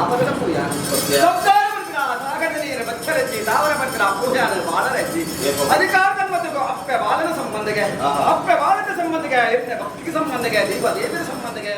ತಾವರ ಪೂಜಾ ಸಂಸಾರ ಮಂತ್ರ ಸಾಗರ ನೀರು ಬಚ್ಚರಜ್ಜಿ ತಾವರ ಮಂತ್ರ ಪೂಜಾ ಬಾಳರಜ್ಜಿ ಅಧಿಕಾರದ ಮತ್ತು ಅಪ್ಪೆ ಬಾಲನ ಸಂಬಂಧಗೆ ಅಪ್ಪೆ ಬಾಲದ ಸಂಬಂಧಗೆ ಭಕ್ತಿಗೆ ಸಂಬಂಧಗೆ ದೀಪ ದೇವರ ಸಂಬಂಧಗೆ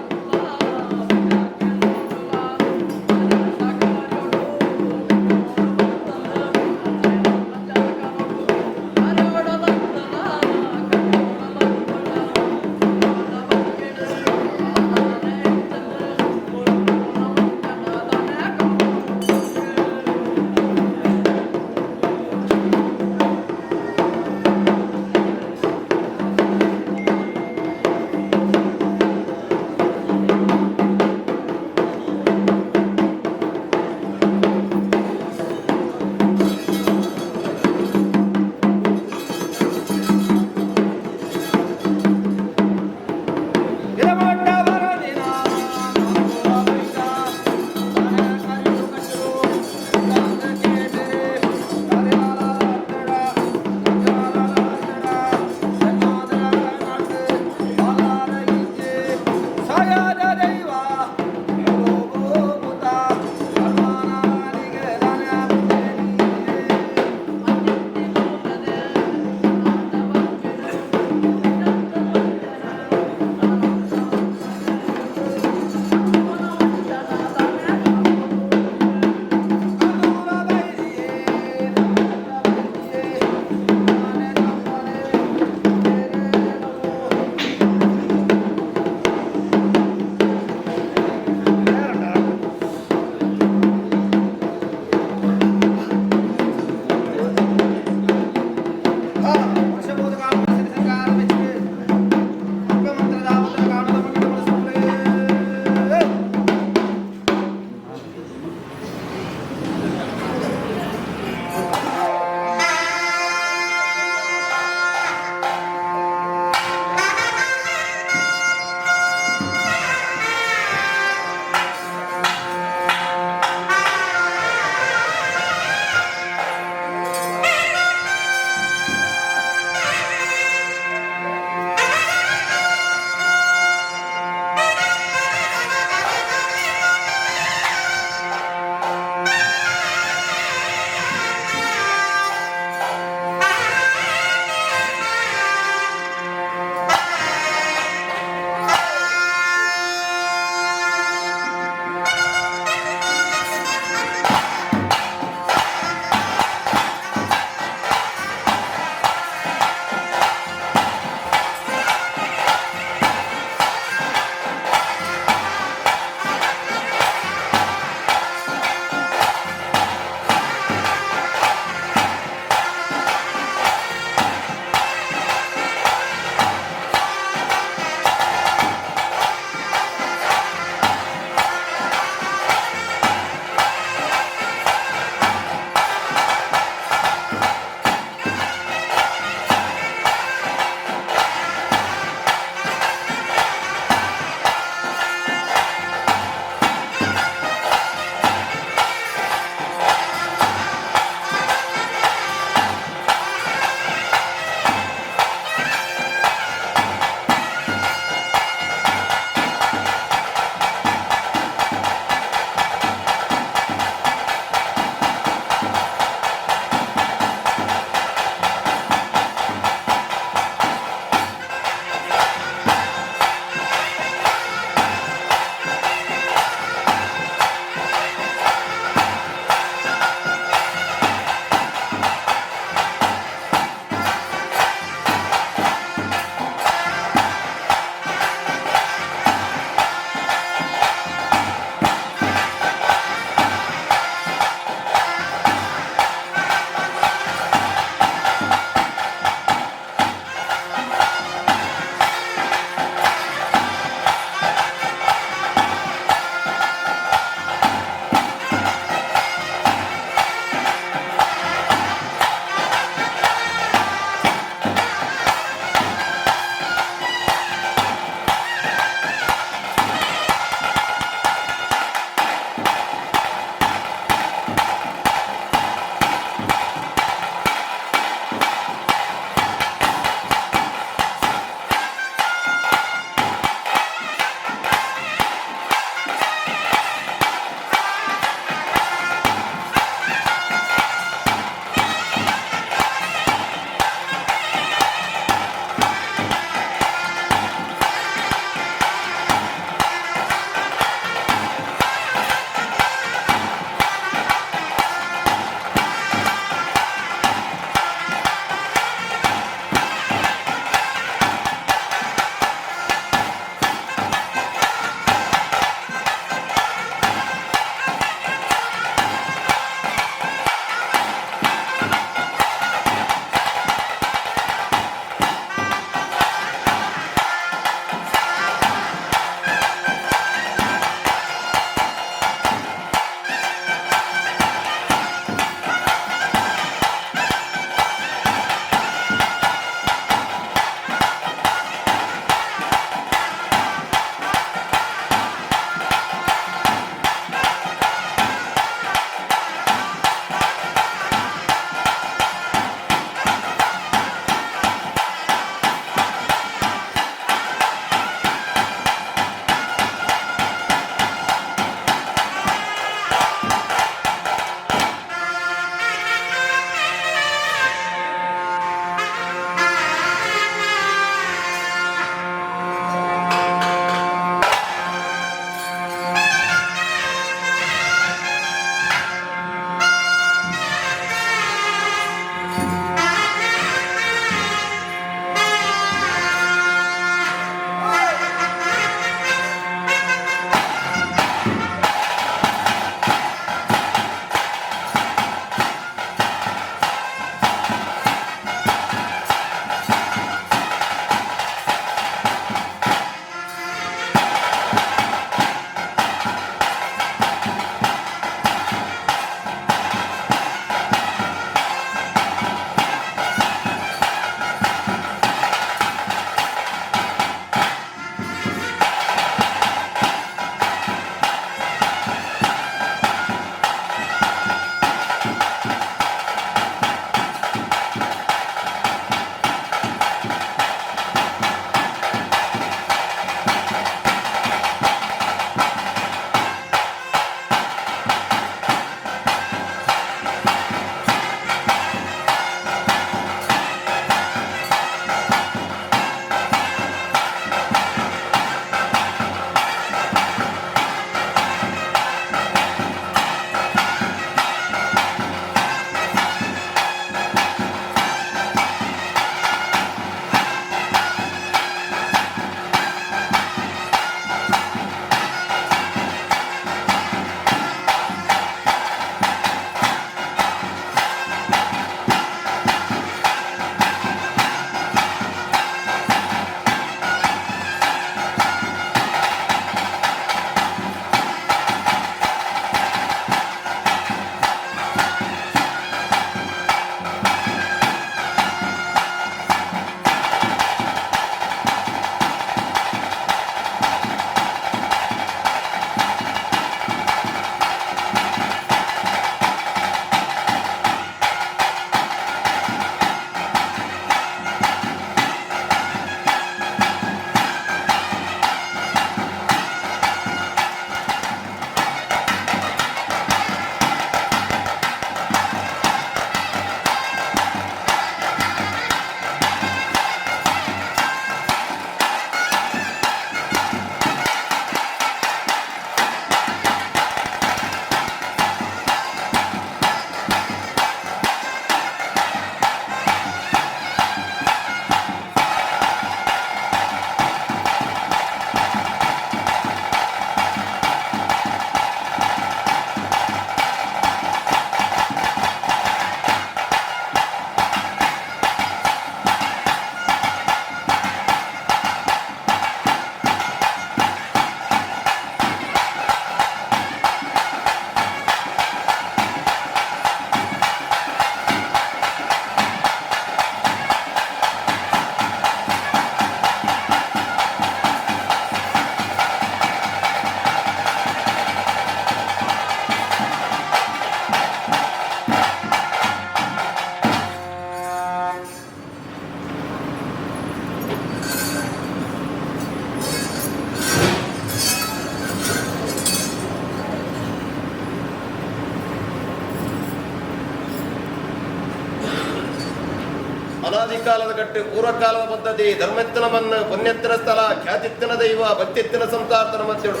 ಅನಾದಿ ಕಾಲದ ಗಟ್ಟು ಪೂರ್ವಕಾಲದ ಪದ್ಧತಿ ಧರ್ಮೆತ್ತಿನ ಮಣ್ಣು ಪುಣ್ಯತ್ತಿನ ಸ್ಥಳ ಖ್ಯಾತಿತ್ತಿನ ದೈವ ಭಕ್ತಿತ್ತಿನ ಸಂಸಾರ್ತನ ಮತ್ತೇಳು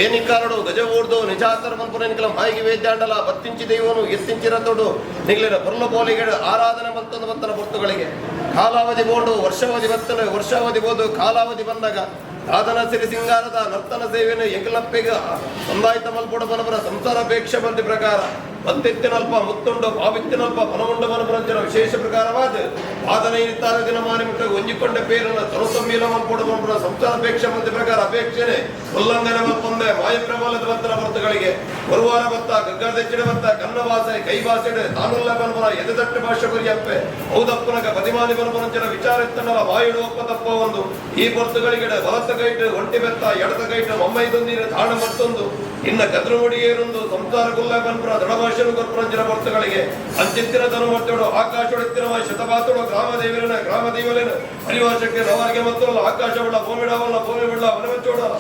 ಏನಿಕಾರಡು ಗಜ ಊರ್ದು ನಿಜಾತರ ಮನ್ಪುರ ಮಾಯಿಗೆ ವೇದ್ಯಾಂಡಲ ಬತ್ತಿಂಚಿ ದೈವನು ಎತ್ತಿಂಚಿರತೋಡು ನಿಗ್ಲಿನ ಪೊರ್ಲು ಪೋಲಿಗೆ ಆರಾಧನೆ ಮತ್ತೊಂದು ಬತ್ತನ ಪೊರ್ತುಗಳಿಗೆ ಕಾಲಾವಧಿ ಬೋಂಡು ವರ್ಷಾವಧಿ ಬತ್ತನ ವರ್ಷಾವಧಿ ಬೋದು ಕಾಲಾವಧಿ ಬಂದಾಗ ಸಾಧನ ಸಿರಿ ಸಿಂಗಾರದ ನರ್ತನ ಸೇವೆಯನ್ನು ಎಂಗಲಪ್ಪೆಗ ಸಂದಾಯಿತ ಮಲ್ಪುಡ ಬನಪರ ಸಂಸಾರ ಅಪೇಕ್ಷೆ ಬಂದಿ ಪ್ರಕಾರ ಬಂತೆತ್ತಿನಲ್ಪ ಮುತ್ತುಂಡು ಪಾವಿತ್ತಿನಲ್ಪ ಪನವುಂಡು ಬನಪರಂಚನ ವಿಶೇಷ ಪ್ರಕಾರವಾದ ಸಾಧನೆ ಇತ್ತಾದ ದಿನ ಮಾನಿಮಿಟ್ಟ ಒಂಜಿಕೊಂಡ ಪೇರನ ತರುಸಮ್ಮೀಲ ಮಲ್ಪುಡ ಬನಪರ ಸಂಸಾರ ಅಪೇಕ್ಷೆ ಬಂದಿ ಪ್ರಕಾರ ಅಪೇಕ್ಷೆನೆ ಉಲ್ಲಂಘನೆ ಮಲ್ಪೊಂದೆ ಮಾಯ ಪ್ರಬಲದ ಬತ್ತನ ಹೊರತುಗಳಿಗೆ ಗುರುವಾರ ಬತ್ತ ಗಗ್ಗದೆಚ್ಚಿಡ ಬತ್ತ ಕನ್ನವಾಸೆ ಕೈವಾಸೆಡೆ ತಾನುಲ್ಲ ಬನಪರ ಎದೆದಟ್ಟು ಭಾಷೆ ಗುರಿಯಪ್ಪೆ ಹೌದಪ್ಪನಗ ಪದಿಮಾನಿ ಬನಪರಂಚನ ವಿಚಾರ ಎತ್ತನಲ್ಲ ಬಾಯಿಡು ಒಪ್ಪ ತಪ್ಪ ಒಂದು ಈ ಹೊರತುಗಳಿಗೆ ಬಲತ್ತ ಕೈಟು ಒಂಟಿ ಬೆತ್ತ ಎಡತ ಕೈಟು ಮೊಮ್ಮೈದೊಂದಿನ ತಾಣ ಮತ್ತೊಂದು ಇನ್ನ ಕದ್ರುಮುಡಿಯೇರೊಂದು ಸಂಸಾರ ಗುಲ್ಲ ಬನ್ಪುರ ದೃಢಭಾಷೆನು ಗೊರ್ಪುರಂಚಿನ ಭಕ್ತಗಳಿಗೆ ಅಂಚಿತ್ತಿನ ತನು ಮತ್ತೋಡು ಆಕಾಶೊಡೆತ್ತಿನ ಶತಪಾತೋಡು ಗ್ರಾಮದೇವರನ ಗ್ರಾಮದೇವಲೇನ ಪರಿವಾಸಕ್ಕೆ ನವರಿಗೆ ಮತ್ತೋಲ್ಲ ಆಕಾಶವುಳ್ಳ ಭೂಮಿಡವಲ್ಲ ಭೂಮಿ ಬಿಡ್ಲ ಮನಮಚ್ಚೋಡಲ್ಲ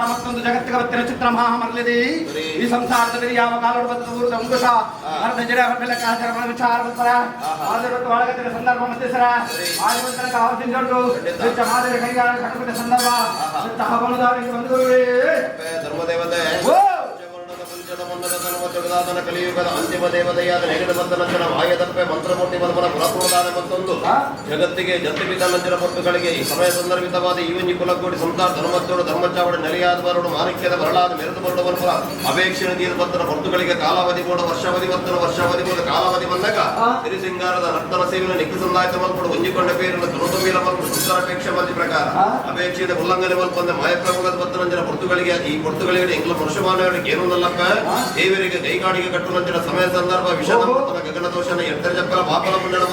ಮತ್ತೊಂದು ಜಗತ್ತಿಗೆ ಬತ್ತಿನ ಚಿತ್ರ ಮಹಾಮರಲಿದೆ ಈ ಸಂಸಾರದಲ್ಲಿ ಯಾವ ಕಾಲೋಡು ಬಂದು ಊರದ ಅಂಕುಶ ಅರ್ಧ ಜಡ ಬೆಳಕಾಚಾರ ವಿಚಾರ ಬರ್ತಾರ ಆದರತ್ತು ಒಳಗತ್ತಿನ ಸಂದರ್ಭ ಮತ್ತೆ ಸರ ಆಯುವಂತನ ಕಾವಸಿಂಜೊಂಡು ಹೆಚ್ಚ ಮಾದರಿ ಕೈಗಾರ ಕಟ್ಟುಬಿಟ್ಟ ಸಂದರ್ಭ ಹೆಚ್ಚ ಹವನದಾರಿಗೆ ಬಂದುರುವೆ ಧರ್ಮದೇವತೆ ಮಂಡಲತನ ಕಲಿಯುಗದ ಅಂತಿಮ ದೇವತೆಯಾದ ನೆಗಡಿ ಬಂದ ನಂತರ ಮಾಯದಪ್ಪೆ ಮಂತ್ರಮೂರ್ತಿ ಮನ್ಮನ ಪುರಪುರದಾನೆ ಮತ್ತೊಂದು ಜಗತ್ತಿಗೆ ಜಂತಿಪಿತ ನಂತರ ಪೊಟ್ಟುಗಳಿಗೆ ಈ ಸಮಯ ಸಂದರ್ಭಿತವಾದ ಈವಂಜಿ ಕುಲಕೋಟಿ ಸಂಸಾರ ಧರ್ಮತ್ತೋಡು ಧರ್ಮಚಾವಡಿ ನೆಲೆಯಾದ ಬರಡು ಮಾಣಿಕ್ಯದ ಬರಳಾದ ಮೆರೆದು ಬರಡು ಬರುವ ಅಪೇಕ್ಷೆ ನೀರು ಬತ್ತನ ಪೊಟ್ಟುಗಳಿಗೆ ಕಾಲಾವಧಿ ಕೂಡ ವರ್ಷಾವಧಿ ಬತ್ತನ ವರ್ಷಾವಧಿ ಕೂಡ ಕಾಲಾವಧಿ ಬಂದಾಗ ಸಿರಿಸಿಂಗಾರದ ನರ್ತನ ಸೇವೆನ ನಿಖಿ ಸಂದಾಯಿತ ಮಲ್ಪಡು ಹೊಂಜಿಕೊಂಡ ಪೇರಿನ ತುರುತುಂಬಿಲ ಮಲ್ಪಡು ಸುಂದರಾಪೇಕ್ಷೆ ಮಲ್ಪಿ ಪ್ರಕಾರ ಅಪೇಕ್ಷೆಯ ಉಲ್ಲಂಘನೆ ಮಲ್ಪಂದೆ ಮಾಯಪ್ರಮುಖದ ಬತ್ತನಂಜನ ಪೊಟ್ಟುಗಳಿಗೆ ಈ ಪೊಟ್ಟುಗಳಿಗೆ ಇಂಗ್ಲ ಮನುಷ್ಯಮಾನವರಿಗೆ ಏನೊಂದಲ್ಲಪ್ಪ ದೇವರಿಗೆ ಕೈಗಾಡಿಗೆ ಕಟ್ಟುವಂತಿನ ಸಮಯ ಸಂದರ್ಭ ವಿಷದ ಗಗನ ದೋಷನ ಎತ್ತರ ಜಪ್ಪಲ ಪಾಪಲ ಮುಂಡಳ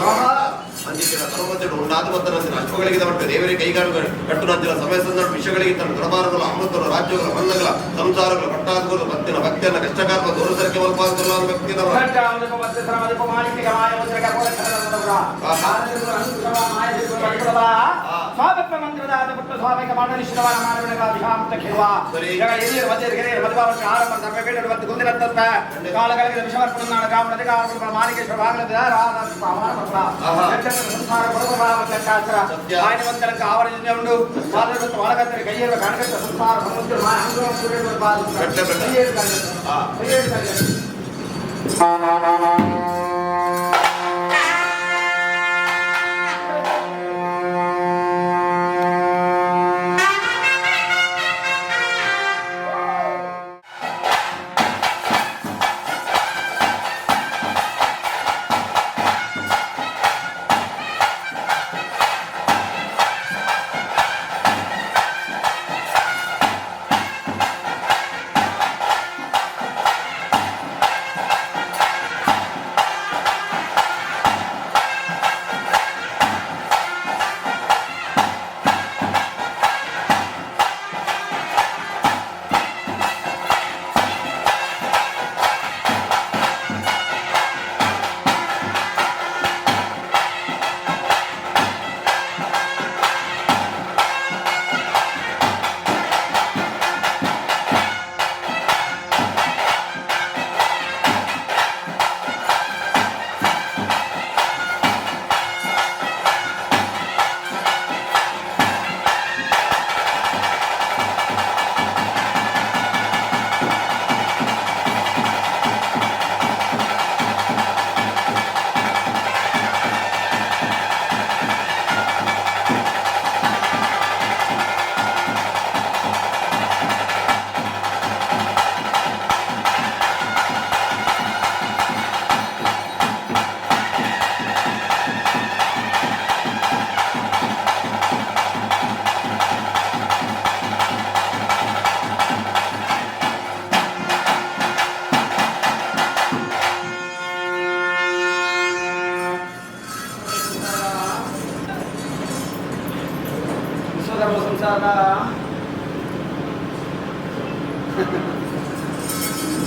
ಅಂಜಿನ ಸರ್ವತೆಡು ಉಂಟಾದ ಬತ್ತನಂತಿನ ಅಶ್ವಗಳಿಗೆ ಮತ್ತೆ ದೇವರಿಗೆ ಕೈಗಾಡಿಗೆ ಕಟ್ಟುವಂತಿನ ಸಮಯ ಸಂದರ್ಭ ವಿಷಯಗಳಿಗೆ ತನ್ನ ದರಬಾರಗಳ ಅಮೃತಗಳು ರಾಜ್ಯಗಳ ಮನ್ನಗಳ ಸಂಸಾರಗಳ ಪಟ್ಟಾದಗಳು ಭಕ್ತಿನ ಭಕ್ತಿಯನ್ನ ಕಷ್ಟಕಾರ್ಮ ದೂರಸರಿಗೆ ಮಲ್ಪಾದ ವ್ಯಕ್ತಿಯ ಸ್ವಾಗತ ಮಂತ್ರದಾದ ಪುಟ್ಟ ಸ್ವಾಮಿಕ ಮಾಡನಿಷ್ಠವಾದ ಮಾನವನಿಗಾಭಿಷಾಮತ ಖೇಳುವ ಜಗ ಹಿರಿಯರು ಮಧ್ಯರಿಗೆ ಮಧುಭಾವಕ್ಕೆ ಆರಂಭ ಧರ್ಮಬೇಡರು ಮತ್ತು ಗೊಂದಿರತ್ತತ್ತ ಕಾಲಗಳಿಗೆ ವಿಷವರ್ಪಣ ನಾಡ ಕಾಮಣದ ಕಾರಣಗಳ ಮಾಲಿಕೇಶ್ವರ ಭಾಗದ ರಾಧ ಸಂಸಾರ ಕೊಡಬಾರ ಆಯ್ನವಂತನಕ ಆವರಣದಿಂದ ಉಂಡು ಮಾದರತ್ತು ಒಳಗತ್ತರೆ ಕೈಯೇರುವ ಕಾಣಕತ್ತ ಸಂಸಾರ ಸಮುದ್ರ ಅಂಗಮ ಸೂರ್ಯನ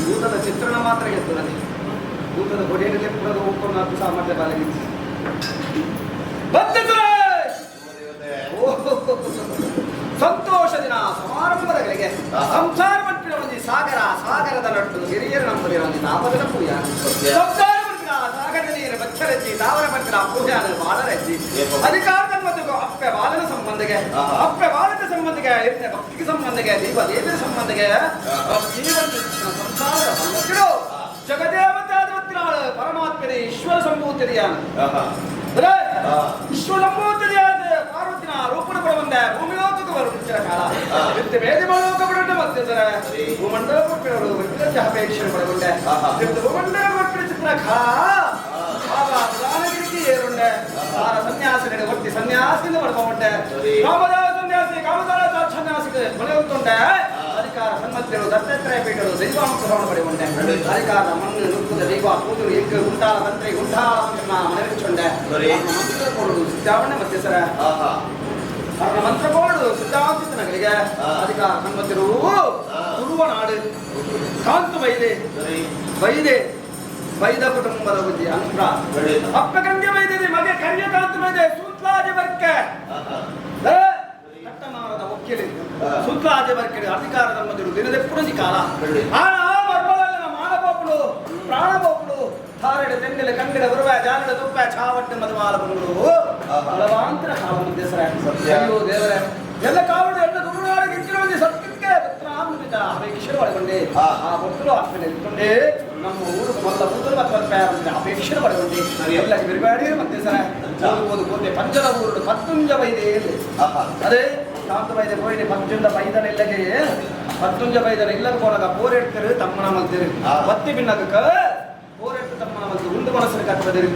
ಭೂತದ ಚಿತ್ರಣ ಮಾತ್ರ ಗೆದ್ದದೆ ಭೂತದ ಹೊಡೆಯಲಿಕ್ಕೆ ಪುರದ ಹೋಗ್ಕೊಂಡು ಅದು ಸಾಮರ್ಥ್ಯ ಬಾಲಗಿತ್ತು ಸಂತೋಷ ದಿನ ಸಮಾರಂಭದ ಗಳಿಗೆ ಸಂಸಾರ ಮಟ್ಟಿನ ಒಂದು ಸಾಗರದ ನಟ್ಟು ಹಿರಿಯರ ನಂಬಲಿರ ಒಂದು ತಾಪದ ಪೂಜಾ ಸಂಸಾರ ಮಟ್ಟಿನ ಸಾಗರದ ನೀರು ಬಚ್ಚರಜ್ಜಿ ತಾವರ ಮಟ್ಟಿನ ಪೂಜಾ ಬಾಲರಜ್ಜಿ ಅಧಿಕಾರದ ಮತ್ತು ಅಪ್ಪೆ ಬಾಲನ ಸಂಬಂಧಗೆ ಅಪ್ಪೆ ಬಾಲದ ಸಂಬಂಧಗೆ ಭಕ್ತಿಗೆ ಸಂಬಂಧಗೆ ದೀಪ ದೇವರ ಸಂಬಂಧಗೆ ಜೀವನ ಸಂಸಾರ ಸಂಬಂಧಿಗಳು ಜಗದೇವತಾದ ಪರಮಾತ್ಮನೇ ಈಶ್ವರ ಸಂಭೂತಿಯಾನ ಈಶ್ವರ ಸಂಭೂತಿಯಾದ ಪಾರ್ವತಿನ ರೂಪಣ ಬಂದ ಭೂಮಿ ಲೋಕಕ್ಕೆ ಬರುತ್ತಿರ ಕಾಲ ಬೇದಿ ಲೋಕ ಬಿಡೋಣ ಮತ್ತೆ ಭೂಮಂಡಲ ಕೊಟ್ಟಿರೋದು ಅಪೇಕ್ಷೆ ಪಡೆಕೊಂಡೆ ಭೂಮಂಡಲ ಕೊಟ್ಟಿರ ಚಿತ್ರ ಪ್ರಧಾನಗಿರಿಗೆ ಏರುಂಡೆ ಆರ ಸನ್ಯಾಸಿಗಳಿಗೆ ಒಟ್ಟಿ ಸನ್ಯಾಸಿಯಿಂದ ಪಡ್ಕೊಂಡೆ ಕಾಮದಾರ ಸನ್ಯಾಸಿ ಕಾಮದಾರ ಸನ್ಯಾಸಿಗೆ ಕೊನೆಯುತ್ತುಂಡೆ ಅಧಿಕಾರ ಸನ್ಮತಿಗಳು ದತ್ತಾತ್ರೇಯ ಪೀಠರು ದೈವಾನುಗ್ರಹವನ್ನು ಪಡೆಕೊಂಡೆ ಅಧಿಕಾರದ ಮಣ್ಣು ನುಕ್ಕದ ದೈವ ಕೂದಲು ಎಗ್ಗು ಗುಂಟಾಳ ತಂತ್ರಿ ಗುಂಟಾಳ ಮನೆವಿಚ್ಚೊಂಡೆ ಮಂತ್ರ ಕೊಡುವುದು ಸಿದ್ಧಾವಣೆ ಮತ್ತೆ ಸರ ಅವರ ಮಂತ್ರ ಕೊಡುವುದು ಸಿದ್ಧಾಂತನಗಳಿಗೆ ಅಧಿಕಾರ ಸನ್ಮತಿರು ತುರುವ ನಾಡು ಕಾಂತು ವೈದ ಕುಟುಂಬದ ಬುದ್ಧಿ ಅಂತ್ರ ಅಪ್ಪ ಕಂಗೆ ವೈದ್ಯದೆ ಮಗೆ ಕನ್ಯಕಾಂತ ವೈದ್ಯ ಸೂತ್ಲಾಜ ವರ್ಗ ಒಕ್ಕಲಿ ಸುಲ್ತಾಜ ಬರ್ಕಡೆ ಅಧಿಕಾರ ಧರ್ಮದರು ದಿನದೆಪ್ಪುಣಿ ಕಾಲ ಆ ಬರ್ಬಲಲ್ಲ ಮಾನಬೋಪುಳು ಪ್ರಾಣಬೋಪುಳು ಧಾರಡೆ ತೆಂಗಲೆ ಕಂಗಡ ಬರುವ ಜಾನಡ ತುಪ್ಪ ಚಾವಟ್ಟೆ ಮಧುಮಾಲ ಬಂಗಳು ಬಲವಾಂತರ ಕಾಲ ಮಧ್ಯೆ ಸರ ಅಯ್ಯೋ ದೇವರೇ ಎಲ್ಲ ಕಾವಡು ಎಲ್ಲ ದುರುನಾಡಿಗೆ ಇಚ್ಚಿರುವಂತೆ ಸತ್ಯಕ್ಕೆ ಪುತ್ರಾಮೃತ ಅಪೇಕ್ಷೆ ಒಳಗೊಂಡೆ ಆ ಭಕ್ತರು ಆಸ್ಪತ್ರೆ ಇಟ್ಕೊಂಡೆ ನಮ್ಮ ಊರು ಮೊದಲ ಕೂತರು ಮತ್ತು ಅಪೇಕ್ಷೆ ಒಳಗೊಂಡೆ ಎಲ್ಲ ಬಿರುಗಾಡಿ ಮತ್ತೆ ಸರ ಓದು ಕೋಟೆ ಪಂಚದ ಊರು ಪತ್ತುಂಜ ವೈದೆ ಅದೇ ಕಾಂತ ವೈದ್ಯ ಪೋಯಿನಿ ಪತ್ತುಂಜ ವೈದನ ಇಲ್ಲಗೆ ಪತ್ತುಂಜ ವೈದನ ಇಲ್ಲದ ಹೋದಾಗ ಪೋರೆಡ್ತರು ತಮ್ಮನ ಮಲ್ತಿರು ಬತ್ತಿ ಬಿನ್ನಕ ಪೋರೆಟ್ಟು ತಮ್ಮನ ಮಲ್ತು ಉಂಡು ಮನಸ್ಸನ್ನು ಕಟ್ಟದಿರಿ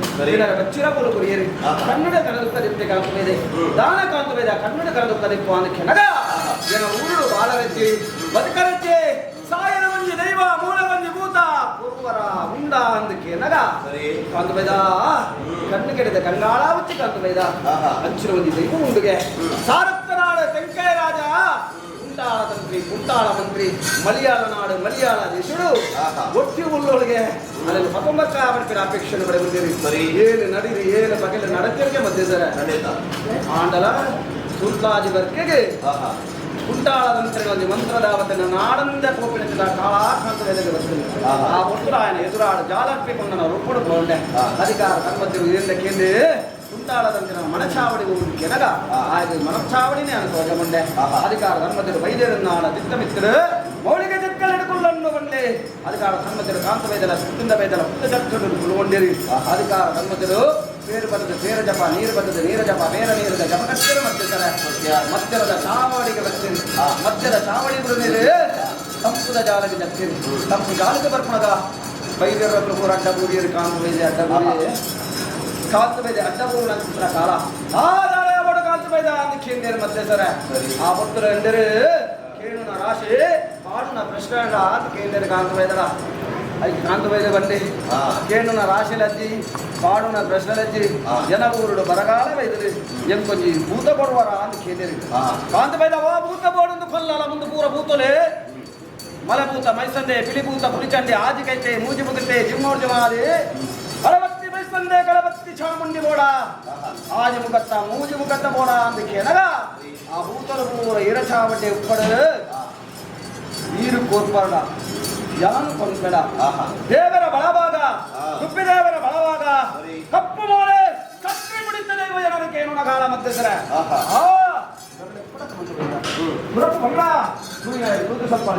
ಬಚ್ಚಿರ ಪೋಲು ಕುರಿಯರಿ ಕನ್ನಡ ಕರೆದುತ್ತದೆ ಕಾಂತವೇದೆ ದಾನ ಕಾಂತವೇದ ಕನ್ನಡ ಕರೆದುತ್ತದಿಪ್ಪು ಅನ್ನಕ್ಕೆ ನಗ ಜನ ಊರು ಬಾಳರಜ್ಜಿ ಬದುಕರಜ್ಜಿ ಸಾಯನ ಮಂಜಿ ದೈವ ಮೂಲ ಮಂಜಿ ಭೂತ ಪೂರ್ವರ ಉಂಡ ಅಂದಕ್ಕೆ ನಗ ಕಾಂತವೇದ ಕಣ್ಣು ಕೆಡದ ಕಂಗಾಳ ಉಚ್ಚಿ ಕಾಂತವೇದ ಅಂಚಿನ ಮಂದಿ ದೈವ ಉಂಡುಗೆ ಸಾರತ್ತನಾಡ ತೆಂಕಾಯ ರಾಜ ಕುಂಟಾಳ ತಂತ್ರಿ ಕುಂಟಾಳ ಮಂತ್ರಿ ಮಲಯಾಳ ನಾಡು ಮಲಯಾಳ ದೇಶಗಳು ಒಟ್ಟಿ ಉಳ್ಳೊಳಗೆ ಅದನ್ನು ಪಕೊಂಬಕ್ಕ ಬರ್ತೀರ ಅಪೇಕ್ಷೆ ಬರೆದಿರಿ ಏನು ನಡೀರಿ ಏನು ಬಗೆಲ್ಲ ನಡತಿರಿಗೆ ಮಧ್ಯೆ ಆಂಡಲ ಸುಲ್ತಾಜಿ ಬರ್ಕೆಗೆ ಕುಂಟಾಳ ತಂತ್ರಿಗಳಲ್ಲಿ ಮಂತ್ರದಾವತನ ನಾಡಂದ ಕೋಪಿನ ಕಾಳಾಕಾಂತವೇದಕ್ಕೆ ಬರ್ತದೆ ಆ ಒಟ್ಟುರಾಯನ ಎದುರಾಡು ಜಾಲರ್ಪಿಕೊಂಡು ನಾವು ರೂಪುಡುಕೊಂಡೆ ಅಧಿಕಾರ ಕರ್ಮತಿರು ಇದರಿಂದ ಕೇಂದ್ರ ಕುಂಟಾಳದಂತೆ ನಾವು ಮನಚಾವಡಿ ಹೋಗಿ ಕೆನಗ ಹಾಗೆ ಮನಚಾವಡಿನೇ ಅನುಭವಗೊಂಡೆ ಅಧಿಕಾರ ಧರ್ಮತಿರು ವೈದ್ಯರನ್ನಾಳ ದಿತ್ತಮಿತ್ತರು ಮೌಳಿಗೆ ಜಕ್ಕಲ್ ಹಿಡ್ಕೊಳ್ಳನ್ನು ಬಂಡೆ ಅಧಿಕಾರ ಧರ್ಮತಿರು ಕಾಂತ ವೈದ್ಯರ ಸುತ್ತಿಂದ ವೈದ್ಯರ ಪುತ್ತ ಜಕ್ಕನ್ನು ಕುಳ್ಕೊಂಡೇರಿ ಅಧಿಕಾರ ಧರ್ಮತಿರು ಬೇರು ಬರ್ತದೆ ಬೇರ ಜಪ ನೀರು ಬರ್ತದೆ ನೀರ ಜಪ ಬೇರ ನೀರದ ಜಪ ಕಟ್ಟರೆ ಮತ್ತಿದ್ದಾರೆ ಮಧ್ಯದ ಚಾವಡಿಗೆ ಬರ್ತೀರಿ ಮಧ್ಯದ ಚಾವಡಿ ಮೇಲೆ ತಂಪುದ ಜಾಲಗೆ ಜಗ್ತೀರಿ ತಂಪು ಜಾಲಕ್ಕೆ ಬರ್ಪಣಗ ವೈದ್ಯರನ್ನು ಕೂಡ ಅಡ್ಡ ಬೂರಿಯರು ಕಾಂತ ವೈದ್ಯ ಅಡ್ಡ ಬೂರಿ ಕಾಂತ ವೈದ್ಯ ಅಡ್ಡ ಬೂರು ನಂತರ ಕಾಲ ಆದಾಯ ಬಡ ಕಾಂತ ವೈದ್ಯ ಅಂತ ಮತ್ತೆ ಸರ ಆ ಭಕ್ತರು ಎಂದರೆ ಕೇಳುನ ರಾಶಿ ಪಾಡುನ ಪ್ರಶ್ನೆ ಅಂತ ಕೇಂದ್ರ ಕಾಂತ ವೈದ್ಯರ ಕಾಂತ ವೈದ್ಯ ಬಂಡಿ ಕೇಳುನ ರಾಶಿಲಜ್ಜಿ ಪಾಡುನ ಪ್ರಶ್ನೆಲಜ್ಜಿ ಜನ ಊರುಡು ಬರಗಾಲ ವೈದ್ಯರಿ ಎಂಕೊಂಜಿ ಭೂತ ಕೊಡುವರ ಅಂತ ಕೇಳಿರಿ ಕಾಂತ ವೈದ್ಯ ಓ ಭೂತ ಬೋಡೊಂದು ಕೊಲ್ಲಲ ಮುಂದೆ ಪೂರ ಭೂತಲೆ ಮಲಭೂತ ಮೈಸಂದೆ ಪಿಲಿಭೂತ ಪುಲಿಚಂಡೆ ಆಜಿಕೈತೆ ಮೂಜಿ ಮುಗಿತೆ ಜಿಮ್ಮೋರ್ಜಮಾದಿ ಬಲವತ್ತಿ ಮೈಸಂದೆ ಗಲವತ್ತಿ ಚಾಮುಂಡಿ ಬೋಡ ಆಜಿ ಮುಗತ್ತ ಮೂಜಿ ಮುಗತ್ತ ಬೋಡ ಅಂತ ಕೇಳಗ ಆ ಭೂತರು ಪೂರ ಇರಚಾವಟ್ಟೆ ಉಪ್ಪಡು ನೀರು ಕೋರ್ಬಾರ್ದ ಯಾನು ಕೊಂಡ್ಬೇಡ ದೇವರ ಬಳಭಾಗ ರುಬ್ಬಿ ದೇವರ ಬಳಭಾಗ ಕಪ್ಪು ಮೋಳೆ ಕತ್ರಿ ಮುಡಿತದೆ ಜನರ ಕೇಣುನ ಕಾಲ ಮತ್ತೆ ಸರ ಸ್ವಲ್ಪ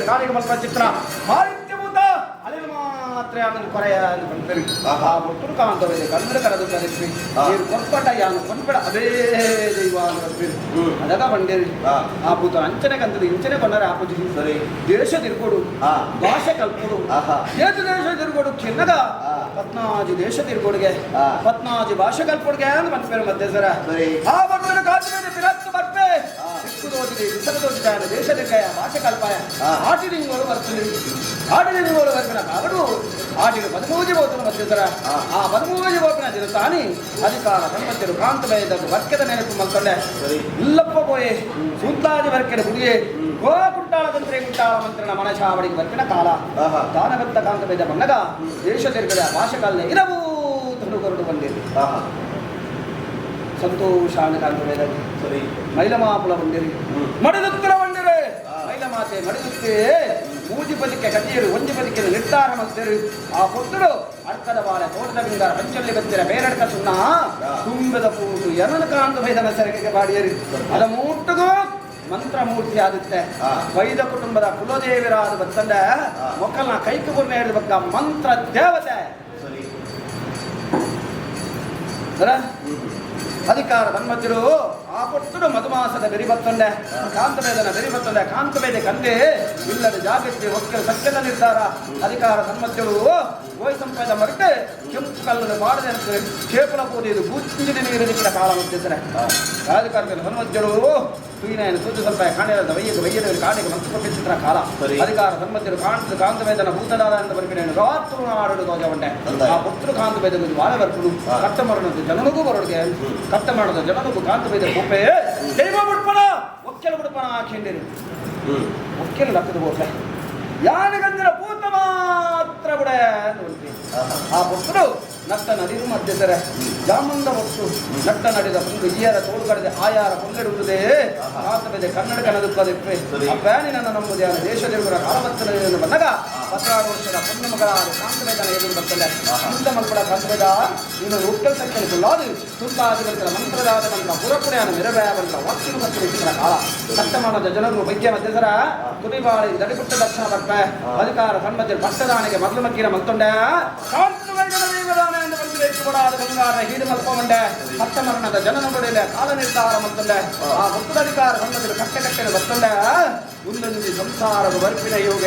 ಗಾಳಿಗೆ ಮಲ್ಪ ಚಿತ್ರ ಮಾಲಿತ್ಯಭೂತ ಅಲ್ಲಿ ಮಾತ್ರ ಆಮೇಲೆ ಕೊರೆಯ ಬಂದ್ರಿ ಆ ಮುಟ್ಟರು ಕಾಂತವಿದೆ ಕನ್ನಡ ಕರೆದು ಕರೆದ್ರಿ ನೀರು ಕೊಟ್ಟ ಯಾನು ಕೊಂಡ್ಬೇಡ ಅದೇ ದೈವ ಅದಾಗ ಬಂಡೇರಿ ಆ ಭೂತ ಅಂಚನೆ ಕಂತದ್ದು ಇಂಚನೆ ಕೊಂಡರೆ ಆಪುಜಿ ಸರಿ ದೇಶ ತಿರ್ಕೊಡು ಭಾಷೆ ಕಲ್ಪೋಡು ದೇಶ ತಿರ್ಕೊಡು ಕೆನ್ನಗ ಪತ್ನಾಜಿ ದೇಶ ತಿರ್ಕೊಡುಗೆ ಪತ್ನಾಜಿ ಭಾಷೆ ಕಲ್ಪೊಡುಗೆ ಅಂತ ಬಂದ್ಪೇರು ಮಧ್ಯೆ ಸರ ಆ ಭಕ್ತರ ಕಾಂತವೇದೆ ಬಿರತ್ತು ಬರ್ಪೆ ಸಿಕ್ಕುದೋದಿದೆ ವಿಸರದೋದಿದ್ದಾನೆ ದೇಶದಕ್ಕಾಯ ಭಾಷೆ ಕಲ್ಪಾಯ ಆಟಿನಿಂಗೋಳು ಬರ್ತದೆ ಆಟಿನಿಂಗೋಳು ಬರ್ಪಿನ ಕಾಗಡು ಆಟಿಗೆ 13 ಬೋತನ ಮಧ್ಯೆ ಸರ ಆ 13 ಬೋತನ ದಿನತಾನಿ ಅಧಿಕಾರ ಸಂಪತ್ತಿರು ಕಾಂತವೇದ ವರ್ಕದ ನೆನಪು ಮಲ್ಕೊಂಡೆ ಇಲ್ಲಪ್ಪ ಬೋಯೆ ಸುಲ್ತಾಜಿ ವರ್ಕೆದ ಗುಡಿಯೇ ಗೋ ಕುಂಟಾಳ ತಂತ್ರೆ ಕುಂಟಾಳ ಮಂತ್ರನ ಮನಚಾವಡಿಗೆ ಬರ್ಪಿನ ಕಾಲ ದಾನಭಕ್ತ ಕಾಂತವೇದ ಬಂದಾಗ ದೇಶ ತಿರುಗಡೆ ಭಾಷೆ ಕಾಲನೆ ಇರಬೂ ತನುಗರುಡು ಬಂದಿರಿ ಸಂತೋಷ ಕಾಂತವೇದ ಸರಿ ಮೈಲಮಾಪುಲ ಬಂದಿರಿ ಮಡಿದುತ್ತರ ಬಂದಿರಿ ಮೈಲಮಾತೆ ಮಡಿದುತ್ತೆ ಮೂಜಿ ಬದಿಕೆ ಕತಿಯರು ಒಂಜಿ ಬದಿಕೆ ನಿರ್ಧಾರ ಮಾಡ್ತೀರಿ ಆ ಪುತ್ರರು ಅಡ್ಕದ ಬಾಳೆ ತೋಟದ ಬಿಂಗಾರ ಪಂಚಲ್ಲಿ ಬತ್ತಿರ ಬೇರಡ್ಕ ಸುಣ್ಣ ತುಂಬಿದ ಪೂಟು ಎನನ ಕಾಂತವೇದನ ಸೆರಗಿಗೆ ಬಾಡಿಯರಿ ಅದ ಮೂಟಗೂ ಮಂತ್ರ ಮೂರ್ತಿ ಆಗುತ್ತೆ ವೈದ ಕುಟುಂಬದ ಕುಲದೇವಿರಾದ ಬತ್ತಂಡ ಮೊಕ್ಕಲ್ನ ಕೈಕು ಗುರ್ನ ಹೇಳಿದ ಮಂತ್ರ ದೇವತೆ ಅಧಿಕಾರ ಧನ್ಮಜ್ಜರು ಆ ಪುಟ್ಟರು ಮಧುಮಾಸದ ಬೆರಿಬತ್ತೊಂಡೆ ಕಾಂತವೇದನ ಬೆರಿಬತ್ತೊಂಡೆ ಕಾಂತವೇದೆ ಕಂಡೆ ಇಲ್ಲದ ಜಾಗಕ್ಕೆ ಒಕ್ಕಲು ಸತ್ಯದ ನಿರ್ಧಾರ ಅಧಿಕಾರ ಧನ್ಮಜ್ಜರು ಗೋಯ್ ಸಂಪದ ಮರಟೆ ಕೆಂಪು ಕಲ್ಲನ್ನು ಮಾಡದೆ ಅಂತ ಕೇಪಲ ಪೂದಿದು ಬುಚ್ಚಿನ ನೀರು ನಿಕ್ಕಿನ ಕಾಲ ಮುಟ್ಟಿದ್ದಾರೆ ರಾಜಕಾರಣದ ಧನ್ಮಜ್ಜರು ತುಯಿನಾಯನ ಸೂಚಿ ಸ್ವಲ್ಪ ಕಾಣಿರದ ವೈದ್ಯರು ಕಾಣಿಗೆ ಮಂತ್ರಪಿಸಿದ್ರ ಕಾಲ ಅಧಿಕಾರ ಧನ್ಮಜ್ಜರು ಕಾಂತವೇದನ ಭೂತದಾರ ಅಂತ ಬರ್ಬಿಡೇನು ರಾತ್ರು ಆಡೋದು ಧ್ವಜವಂಡೆ ಆ ಪುತ್ರ ಕಾಂತವೇದ ಬಾಳೆ ಬರ್ಪುಡು ಕಟ್ಟ ಮಾಡೋದು ಜನನಿಗೂ ಬರೋಡಿಗೆ ಕಟ್ಟ ಮಾಡೋದು ಜನನಿಗೂ ಕಾಂತವೇದ ಒಪ್ಪೆ ದೈವ ಬಿಡ್ಪಣ ಒಕ್ಕೆಲು ಬಿಡ್ಪಣ ಹಾಕಿಂಡೇನು ಒಕ್ಕೆಲು ಲಕ್ಕದ ಹೋಗ್ಲೆ ಯಾನಿಗಂದಿರ ಭೂತ ಮಾತ್ರ ಬಿಡ ಆ ಪುತ್ರರು ನಟ್ಟ ನಡಿರು ಮಧ್ಯಸರ ಜಾಮಂದ ಹೊತ್ತು ನಟ್ಟ ನಡೆದ ಪುಂಡು ಈಯರ ತೋಳು ಕಡೆದೆ ಆಯಾರ ಪೊಂಗೆಡುವುದೇ ರಾತ್ರಿದೆ ಕನ್ನಡ ಕನದುಪ್ಪದಿಪ್ಪೆ ಅಪ್ಪಾನಿ ನನ್ನ ನಂಬುದೇ ದೇಶ ದೇವರ ಕಾಲವತ್ತನ ಬಂದಾಗ 16 ವರ್ಷದ ಪುಣ್ಯ ಮಗಳಾದ ಕಾಂತವೇದನ ಎದುರು ಬರ್ತದೆ ಇಂದ ಮಕ್ಕಳ ಕಾಂತವೇದ ಇನ್ನು ಉಕ್ಕಲ್ ಸಂಖ್ಯೆ ಕುಲ್ಲಾದು ಸುಲ್ತಾದಿವಂತರ ಮಂತ್ರದಾದ ಮಂತ್ರ ಪುರಪುರೆಯನ್ನು ಮೆರಬೇಯವಂತ ವಾಕ್ಯ ಮತ್ತು ಇತರ ಕಾಲ ಸಪ್ತಮಾನದ ಜನರು ಬೈಕ್ಯ ಮಧ್ಯಸರ ತುದಿಬಾಳಿ ದಡಿಪುಟ್ಟ ದಕ್ಷಿಣ ಬರ್ಪ ಅಧಿಕಾರ ಸನ್ಮಧ್ಯ ಪಟ್ಟದಾನೆಗೆ ಮೊದಲು ಮಕ್ಕಿನ ಮತ್ತೊಂಡೆ ಕಾಂತವೇದನ ದೈವದಾನ ಎಂದು ಬಂದಿರೈತುಕೊಡಾದ ಬಂಗಾರ ಹೀಡು ಮಲ್ಕೊಂಡೆ ಸಪ್ತಮರಣದ ಜನನ ಬಡಿಲೆ ಕಾಲ ನಿರ್ಧಾರ ಮತ್ತೊಂಡೆ ಆ ಮುತ್ತದ ಅಧಿಕಾರ ಸನ್ಮಧ್ಯ ಕಟ್ಟೆ ಬರ್ತೊಂಡೆ ಉನ್ನತಿ ಸಂಸಾರದ ವರ್ಪಿನ ಯೋಗ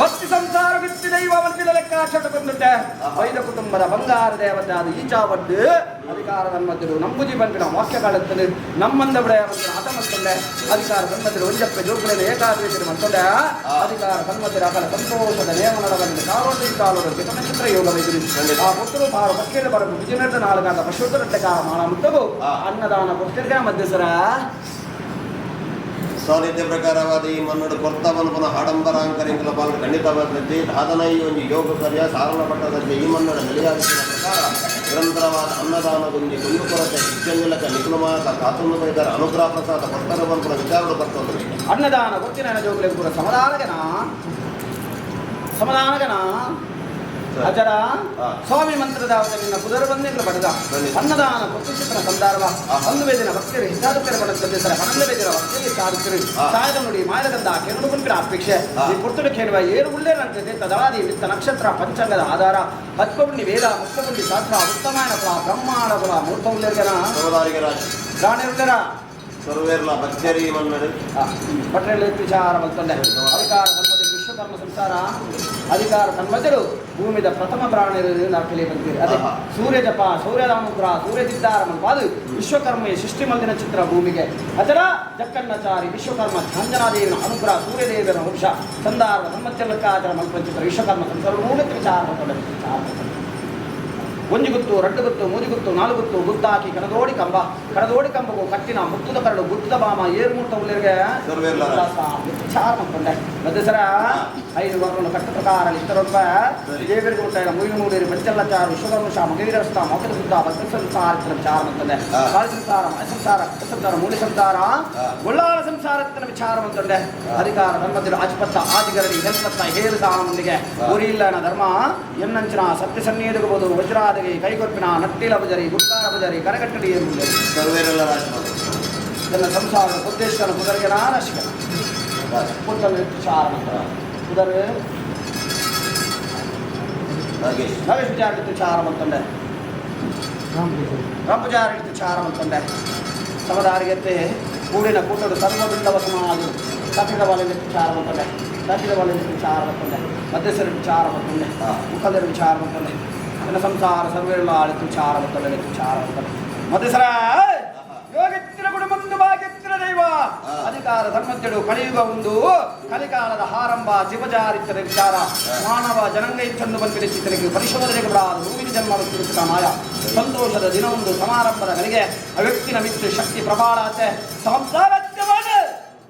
ಭಕ್ತಿ ಸಂಸಾರ ಬಿತ್ತಿ ದೈವ ವರ್ಪಿನ ಲೆಕ್ಕಾಚಾರ ಬಂದಿದ್ದೆ ವೈದ ಕುಟುಂಬದ ಬಂಗಾರ ದೇವತೆ ಅದು ಈಚಾವಡ್ಡು ಅಧಿಕಾರ ಸನ್ಮತಿರು ನಂಬುಜಿ ಬಂದಿನ ವಾಕ್ಯ ಕಾಳುತ್ತದೆ ನಮ್ಮಂದ ಬಿಡೆಯ ಬಂದಿನ ಹಠ ಮತ್ತೊಂಡೆ ಅಧಿಕಾರ ಸನ್ಮತಿರು ಒಂಜಪ್ಪೆ ಜೋಗುಳೆನ ಏಕಾದ್ರೀತಿರು ಮತ್ತೊಂಡೆ ಅಧಿಕಾರ ಸನ್ಮತಿರ ಅಕಲ ಸಂತೋಷದ ನೇಮನದ ಬಂದಿನ ಕಾಲೋಟಿ ಕಾಲೋಟಿ ನಕ್ಷತ್ರ ಯೋಗ ವೈದ್ಯರು ಆ ಪುತ್ರರು ಬಾರು ಪಕ್ಕೇಳು ಬರಬೇಕು ವಿಜಯನಗರದ ನಾಲ್ಕಾದ ಪಶುದ್ರಟ್ಟೆಕಾರ ಮಾಳ ಮುತ್ತಗು ಅನ್ನದಾನ ಪುಸ್ತಕ ಮಧ್ಯಸರ ಸಾಹಿತ್ಯ ಪ್ರಕಾರವಾದ ಈ ಮನ್ನಡು ಕೊರ್ತವನ್ನು ಪುನಃ ಆಡಂಬರಾಂಕರಿಂಕಲ ಪಾಲ್ಗೆ ಖಂಡಿತವಾದದ್ದೇ ಸಾಧನ ಈ ಒಂದು ಯೋಗ ಕಾರ್ಯ ಸಾಧನ ಪಟ್ಟದಂತೆ ಈ ಮನ್ನಡ ನೆಲೆಯಾಗಿಸಿದ ಪ್ರಕಾರ ನಿರಂತರವಾದ ಅನ್ನದಾನದೊಂದಿ ಕುಂದುಕೊರತೆ ಶಿಕ್ಷಣಕ ನಿಪುಣವಾದ ಕಾತುಂದು ಬೈದರ ಅನುಗ್ರಹ ಪ್ರಸಾದ ಕೊರ್ತರವನ್ನು ಪುನಃ ವಿಚಾರಗಳು ಬರ್ತದೆ ಅನ್ನದಾನ ಗೊತ್ತಿನ ಜೋಗಲಿ ಕೂಡ ಸಮಾಧಾನಗನ ಅಜರ ಸ್ವಾಮಿ ಮಂತ್ರದಾವತೆ ನಿನ್ನ ಪುದರ ಬಂದಿಗಳು ಪಡೆದ ಅನ್ನದಾನ ಕೊತ್ತಿನ ಸಂದರ್ಭ ಒಂದು ವೇದಿನ ಭಕ್ತಿರು ಹಿತಾದುಕರ ಪಡೆದ ಹನ್ನೊಂದು ವೇದಿನ ಭಕ್ತಿಗೆ ಸಾಧುಕರು ಸಾಯದ ನುಡಿ ಮಾಯಗಂಧ ಕೆರಡು ಕುಂಕಡ ಅಪೇಕ್ಷೆ ಈ ಪುರ್ತುಡು ಕೇಳುವ ಏರು ಉಳ್ಳೇನಂತೆ ತದಾದಿ ವಿತ್ತ ನಕ್ಷತ್ರ ಪಂಚಾಂಗದ ಆಧಾರ ಹತ್ಕೊಂಡಿ ವೇದ ಮುಕ್ತಗೊಂಡಿ ಶಾಸ್ತ್ರ ಉತ್ತಮಾಯನ ಕುಲ ಬ್ರಹ್ಮಾಂಡ ಕುಲ ಮೂರ್ತ ಉಳ್ಳೇರ್ಗನ ರಾಣಿರುಳ್ಳರ ಸರ್ವೇರ್ಲ ಭಕ್ತರಿ ಮನ್ನಡು ಪಟ್ಟಣ ವಿಚಾರ ಬಂತಂದೆ ಅಧಿಕಾರ ಸಂಪತ್ತಿ ವಿಶ್ವಕರ್ಮ ಸಂಸಾರ ಅಧಿಕಾರ ಸನ್ಮಜರು ಭೂಮಿದ ಪ್ರಥಮ ಪ್ರಾಣಿರು ನಾಲ್ಕಲೇ ಬಂದಿರಿ ಅದೇ ಸೂರ್ಯ ಜಪ ಸೂರ್ಯರಾಮಪುರ ಸೂರ್ಯದಿದ್ದಾರ ಮಲ್ಪಾದು ವಿಶ್ವಕರ್ಮೆಯ ಸೃಷ್ಟಿ ಮಲ್ದಿನ ಚಿತ್ರ ಭೂಮಿಗೆ ಅಚರ ಜಕ್ಕಣ್ಣಚಾರಿ ವಿಶ್ವಕರ್ಮ ಅಂಜನಾದೇವಿನ ಅನುಗ್ರಹ ಸೂರ್ಯದೇವರ ವಂಶ ಸಂದಾರ ಸನ್ಮತ್ಯಲಕ್ಕಾಚರ ಮಲ್ಪ ಚಿತ್ರ ವಿಶ್ವಕರ್ಮ ಸಂಸಾರ ಮೂಢಕ್ಕೆ ವಿಚಾರ ಬಂತಂದೆ ಒಂಜಿ ಗುತ್ತು ರಡ್ಡು ಗುತ್ತು ಮೂಜಿ ಗುತ್ತು ನಾಲ್ಕು ಗುತ್ತು ಗುತ್ತಾಕಿ ಕಣದೋಡಿ ಕಂಬಗೂ ಕಟ್ಟಿನ ಮುತ್ತದ ಕರಡು ಗುತ್ತದ ಬಾಮ ಏರು ಮೂರ್ತ ಉಳ್ಳರಿಗೆ ಚಾರ್ ಮಾಡ್ಕೊಂಡೆ ಮಧ್ಯಸರ 5 ವರ್ಷ ಕಟ್ಟ ಪ್ರಕಾರ ಇಷ್ಟರೊಬ್ಬ ದೇವರಿಗೆ ಊಟ ಮುಯ್ಲು ಮೂಡಿರಿ ಪಂಚಲ್ಲಚಾರ ವಿಶ್ವಕರ್ಮಶ ಮಗೀರಸ್ಥ ಮೌಖದ ಸುತ್ತ ಭಕ್ತ ಸಂಸಾರ ವಿಚಾರ ಮಾಡ್ತಂದೆ ಕಾಳ ಸಂಸಾರ ಮಯ ಸಂಸಾರ ಮೂಲಿ ಸಂಸಾರ ಒಳ್ಳಾಳ ಸಂಸಾರತ್ತಿನ ವಿಚಾರ ಮಾಡ್ತಂಡೆ ಅಧಿಕಾರ ಧರ್ಮದಲ್ಲಿ ಆಜ್ಪತ್ತ ಆದಿಗರಡಿ ಹೆಲ್ಪತ್ತ ಹೇರು ಸಾಮಂದಿಗೆ ಊರಿ ಇಲ್ಲ ಧರ್ಮ ಎನ್ನಂಚಿನ ಸತ್ಯ ಸನ್ನಿಧಿಗಬಹುದು ವಜ್ರಾದ ಕೈಗೊರ್ಪಿನ ನಟ್ಟಿಲ ಬಜರಿ ಗುಟ್ಟಾರ ಬಜರಿ ಕರಗಟ್ಟಡಿ ಸರ್ವೇರೆಲ್ಲ ನನ್ನ ಸಂಸಾರದ ಉದ್ದೇಶನ ಕುದರಿಗೆ ನಾನಶಿಕ ಪುಟ್ಟನ ವಿಚಾರ ನಂತರ ಕುದರೆ ನಗೇಶ್ ವಿಚಾರ ವಿಚಾರ ಅಂತಂಡೆ ರಾಮಪೂಜಾರ ವಿಚಾರ ಅಂತಂಡೆ ಸಮದಾರಿಗೆತ್ತೆ ಕೂಡಿನ ಕೂಟಡು ಸರ್ವಬಿಂದವ ಸಮಾಜ ಕಟ್ಟಿದ ಬಾಲಿನ ವಿಚಾರ ಅಂತಂಡೆ ಕಟ್ಟಿದ ಬಾಲಿನ ವಿಚಾರ ಅಂತಂಡೆ ಮಧ್ಯಸ್ಥರ ವಿಚಾರ ಅಂತಂಡೆ ಮುಖದರ ವಿಚಾರ ಅಂತಂಡೆ ನನ್ನ ಸಂಸಾರ ಸರ್ವೇಲ್ಲ ಆಳಿತು ವಿಚಾರ ಅಂತಂಡೆ ವಿಚಾರ ಅಂತಂಡೆ ಮಧ್ಯಸ್ಥರ ಯೋಗಿತ್ತಿನ ಗುಣಮಂದು ಭಾಗ್ಯತ್ತಿನ ದೈವ ಅಧಿಕಾರ ಧರ್ಮಜ್ಞರು ಕಲಿಯುಗ ಒಂದು ಕಲಿಕಾಲದ ಆರಂಭ ಶಿವಜಾರಿತ್ಯದ ವಿಚಾರ ಮಾನವ ಜನಾಂಗ ಇಚ್ಚನ್ನು ಬಂದಿದೆ ಚಿತ್ರಕ್ಕೆ ಪರಿಶೋಧನೆಗೆ ಬಿಡಾದ ಭೂಮಿನ ಜನ್ಮ ತಿರುಚುತ್ತ ಮಾಯ ಸಂತೋಷದ ದಿನವೊಂದು ಸಮಾರಂಭದ ಗಳಿಗೆ ವ್ಯಕ್ತಿನ ಮಿತ್ರ ಶಕ್ತಿ ಪ್ರಬಾಳತೆ ಸಂಸಾರತ್ಯವಾದ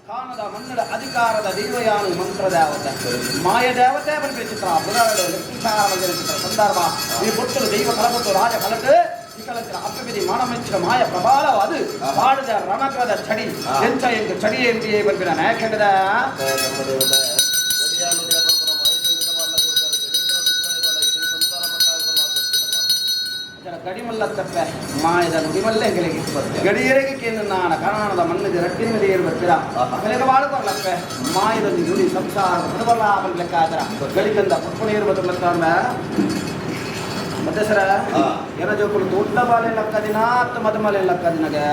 ಕಾಣದ ಮನ್ನಡ ಅಧಿಕಾರದ ದೈವಯಾನು ಮಂತ್ರ ದೇವತೆ ಮಾಯ ದೇವತೆ ಬಂದಿದೆ ಚಿತ್ರ ಪುನರಡು ವಿಚಾರ ಚಿತ್ರ ಸಂದರ್ಭ ಈ ಪುಟ್ಟಲು ದೈವ ಕಲಪಟ್ಟು ರಾಜ ಕಲಟು ಅಪ್ಪವಿಧಿ ಮಾನಮೆಚ್ಚಿನ ಮಾಯ ಪ್ರಬಾಲವಾದ ಪಾಡದ ರಣಕದ ಚಡಿ ಎಂಚ ಎಂದು ಚಡಿ ಎಂದಿಯೇ ಬಂದಿನ ನಾಯಕಂಡದ ಗಡಿಮಲ್ಲ ತಪ್ಪೆ ಮಾಯದ ನುಡಿಮಲ್ಲೇ ಗೆಲೆಗೆ ಗಡಿಯರೆಗೆ ಕೇಂದ್ರ ನಾಣ ಕಾರಣದ ಮಣ್ಣಿಗೆ ರಟ್ಟಿನ ಮೇಲೆ ಏರು ಬರ್ತೀರ ಬೆಲೆಗೆ ಬಾಳ್ಕೊರ್ಲಪ್ಪೆ ಮಾಯದ ನುಡಿ ಸಂಸಾರ ಬಡಬಲ್ಲ ಲೆಕ್ಕಾಚಾರ ಗಳಿಕಂದ ಪುಪ್ಪಣೇರು ಬದಲ ಮತ್ತೆ ಸರ ಏನ ಜೋಕುಲು ದೊಡ್ಡ ಬಾಳೆ ಲಕ್ಕ ದಿನ ಅಥವಾ ಮದಮಲೆ ಲಕ್ಕ ದಿನಗೆ